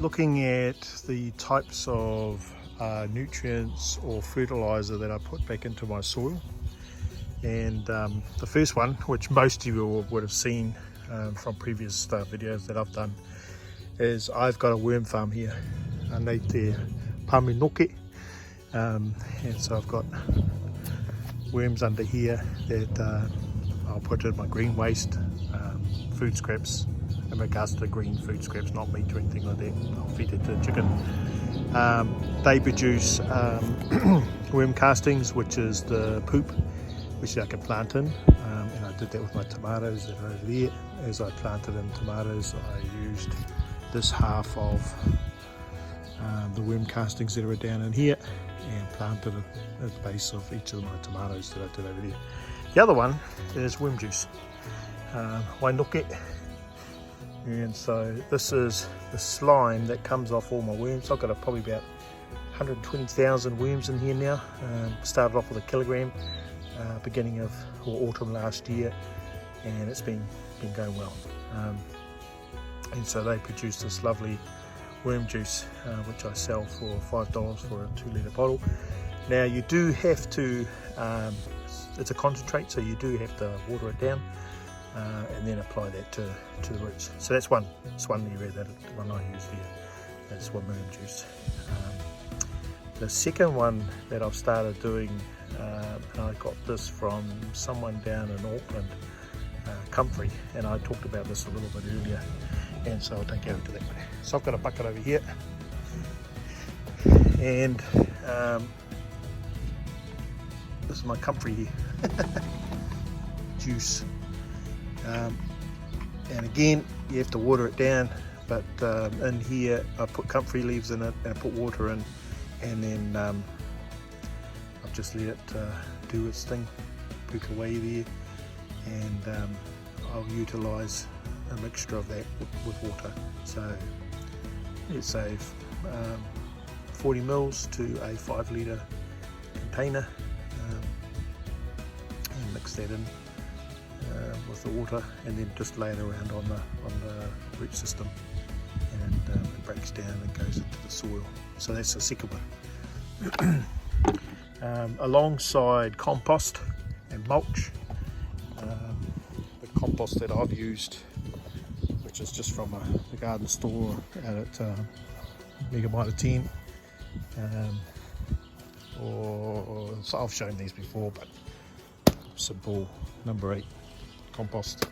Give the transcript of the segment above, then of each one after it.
looking at the types of nutrients or fertilizer that I put back into my soil. And the first one, which most of you would have seen from previous videos that I've done, is I've got a worm farm here underneath the Pamenoke, and so I've got worms under here that I'll put in my green waste, food scraps. In regards to the green food scraps, not meat or anything like that, I'll feed it to the chicken. They produce worm castings, which is the poop which I can plant in, and I did that with my tomatoes that are over there. As I planted in tomatoes, I used this half of the worm castings that are down in here and planted it at the base of each of my tomatoes that I did over there. The other one is worm juice, Wainoke. And so this is the slime that comes off all my worms. I've got probably about 120,000 worms in here now. Started off with 1 kilogram beginning of autumn last year, and it's been going well. And so they produce this lovely worm juice, which I sell for $5 for a 2-litre bottle. Now you do have to, it's a concentrate, so you do have to water it down. And then apply that to the roots. So that's one area, that one I use here. That's worm juice. The second one that I've started doing, and I got this from someone down in Auckland, Comfrey, and I talked about this a little bit earlier, and so I'll take you into that. So I've got a bucket over here, and this is my Comfrey here. Juice. And again, you have to water it down, but in here I put comfrey leaves in it and I put water in, and then I've just let it do its thing, poke away there, and I'll utilise a mixture of that with water. So let's say 40 mils to a 5-litre container, and mix that in with the water, and then just lay it around on the root system, and it breaks down and goes into the soil. So that's the second one. Alongside compost and mulch, the compost that I've used, which is just from the garden store out at Mega Mitre 10, or so I've shown these before, but simple number 8 compost.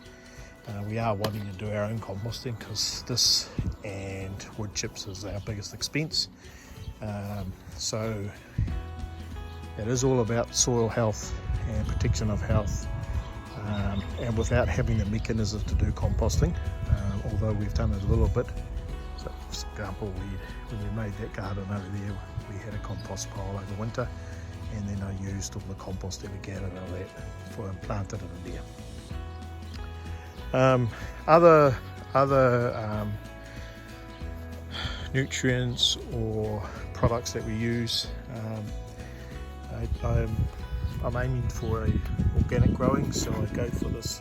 We are wanting to do our own composting because this and wood chips is our biggest expense. So it is all about soil health and protection of health, and without having the mechanism to do composting, although we've done it a little bit. So for example, when we made that garden over there, we had a compost pile over winter, and then I used all the compost that we gathered out of that and planted it in there. Other nutrients or products that we use, I'm aiming for a organic growing, so I go for this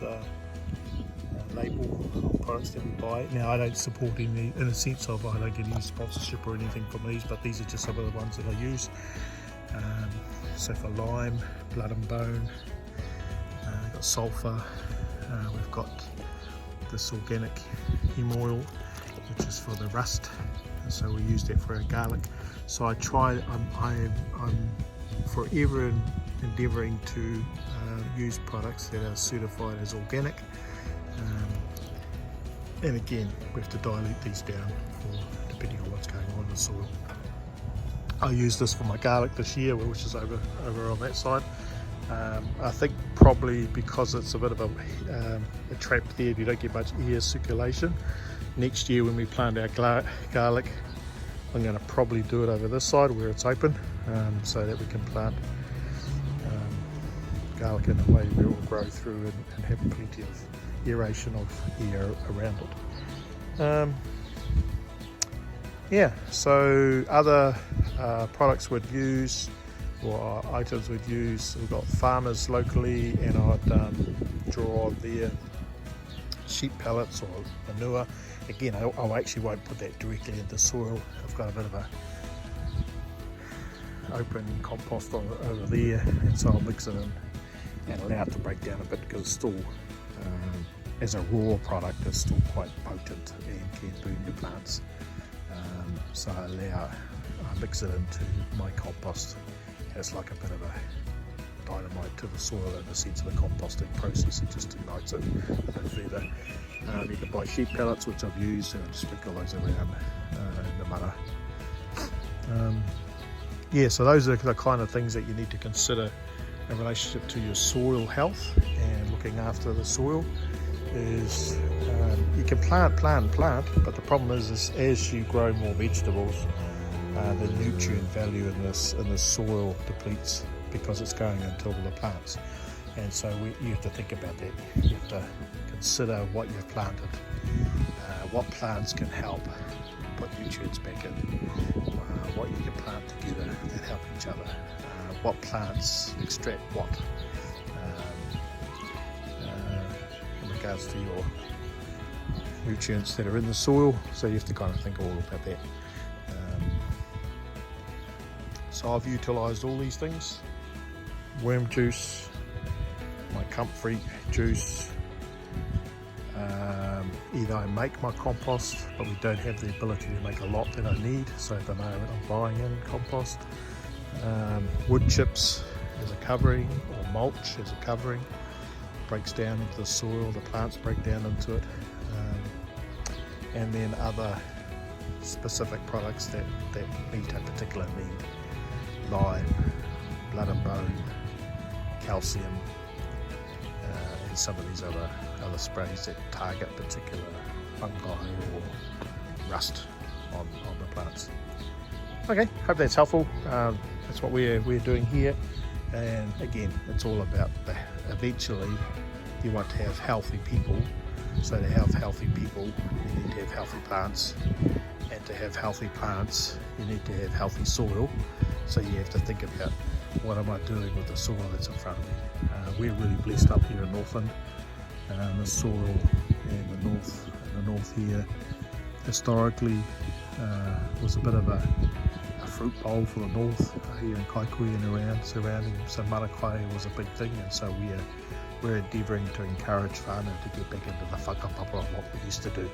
label of products that we buy. Now I don't support any, in the sense of I don't get any sponsorship or anything from these, but these are just some of the ones that I use. So for lime, blood and bone, we've got sulphur, we've got this organic heme oil, which is for the rust, and so we use that for our garlic. So I try, I'm forever endeavouring to use products that are certified as organic, and again we have to dilute these down depending on what's going on in the soil. I used this for my garlic this year, which is over on that side. I think probably because it's a bit of a trap there, you don't get much air circulation. Next year when we plant our garlic, I'm going to probably do it over this side where it's open, so that we can plant garlic in a way where it will grow through and have plenty of aeration of air around it. Yeah, so other products we'd use, or items we'd use, we've got farmers locally, and I'd draw on their sheep pellets or manure. Again, I actually won't put that directly into soil. I've got a bit of a open compost over there, and so I'll mix it in and allow it to break down a bit, because it's still, as a raw product, it's still quite potent and can burn your plants. So I mix it into my compost. It's like a bit of a dynamite to the soil in the sense of the composting process. It just ignites it a bit further. You can buy sheep pellets, which I've used, and just sprinkle those around in the manure. Yeah, so those are the kind of things that you need to consider in relationship to your soil health and looking after the soil. Is you can plant, but the problem is as you grow more vegetables, the nutrient value in the soil depletes, because it's going into all the plants. And so you have to think about that. You have to consider what you've planted, what plants can help put nutrients back in, what you can plant together that help each other, what plants extract what in regards to your nutrients that are in the soil. So you have to kind of think all about that. So I've utilised all these things: worm juice, my comfrey juice. Either I make my compost, but we don't have the ability to make a lot that I need, so at the moment I'm buying in compost. Wood chips as a covering, or mulch as a covering, breaks down into the soil, the plants break down into it. And then other specific products that meet a particular need: lime, blood and bone, calcium, and some of these other sprays that target particular fungi or rust on the plants. Okay, hope that's helpful. That's what we're doing here, and again, it's all about eventually you want to have healthy people. So to have healthy people, you need to have healthy plants, and to have healthy plants, you need to have healthy soil. So you have to think about, what am I doing with the soil that's in front of me? We're really blessed up here in Northland. The soil in the north here historically was a a bit of a fruit bowl for the north here in Kaikui and around surrounding. So Marakai was a big thing, and so we're endeavouring to encourage whānau to get back into the whakapapa of what we used to do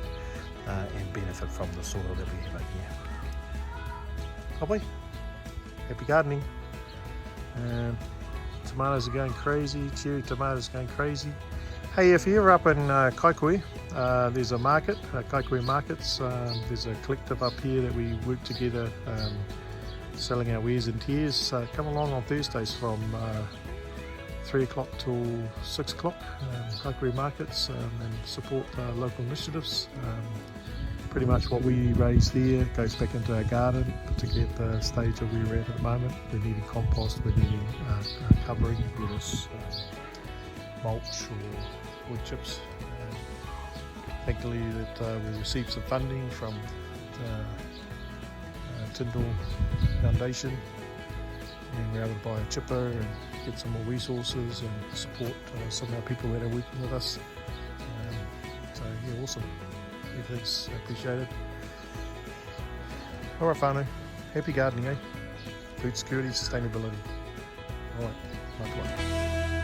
and benefit from the soil that we have here. Away. Happy gardening. Tomatoes are going crazy, cherry tomatoes are going crazy. Hey, if you're up in Kaikui, there's a market, Kaikui Markets. There's a collective up here that we work together selling our wares and tears. Come along on Thursdays from 3 o'clock till 6 o'clock, Kaikui Markets, and support local initiatives. Pretty much what we raise there goes back into our garden, particularly at the stage that we're at the moment. We're needing compost, we're needing covering, whether it's mulch or wood chips. Thankfully that we received some funding from Tyndall Foundation, and we're able to buy a chipper and get some more resources and support some of our people that are working with us. So yeah, awesome. Everything's appreciated. Alright whānau, happy gardening, eh? Food security, sustainability. Alright, much love.